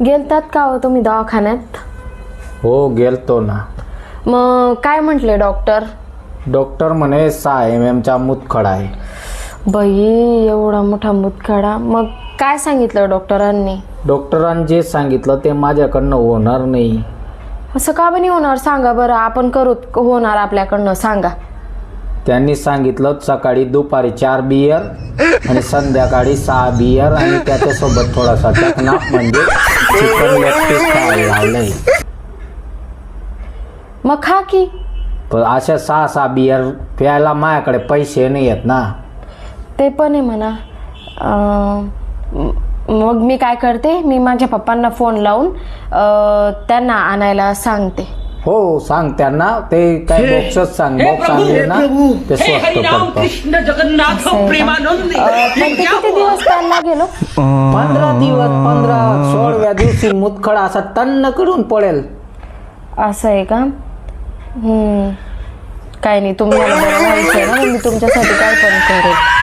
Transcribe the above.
गेलतात का हो तुम्ही दवाखान्यात? हो गेलतो ना. मग काय म्हटले डॉक्टर? डॉक्टर म्हणे 6 mm चा मुतखडा आहे. बाई, एवढा मोठा मुतखडा. मग काय सांगितलं डॉक्टरांनी? डॉक्टरांनी जे सांगितलं ते माझ्याकडनं होणार नाही. असं का बनी होणार सांगा बरं, आपण करू होणार आपल्याकडनं सांगा. त्यांनी सांगितलं सकाळी दुपारी 4 बियर आणि संध्याकाळी 6 बियर आणि त्याच्यासोबत थोडासा चकना म्हणजे चिकन लेग पीस खायला लावलंय. मग खा की. पण अशा 6 बियर प्यायला माझ्याकडे पैसे नाही आहेत ना. ते पण आहे म्हणा. मग मी काय करते, मी माझ्या पप्पांना फोन लावून त्यांना आणायला सांगते. हो सांग त्यांना. ते काय बॉक्सच सांग, बॉक्स आणले ना ते स्वस्त पडतं. पण ते किती दिवस त्यांना गेलो? 15 दिवस. 16व्या दिवशी मुतखडा असा तन्न करून पडेल. असं आहे का? काय नाही, तुम्हाला बरं व्हायचंय ना, मी तुमच्यासाठी काय पण करेल.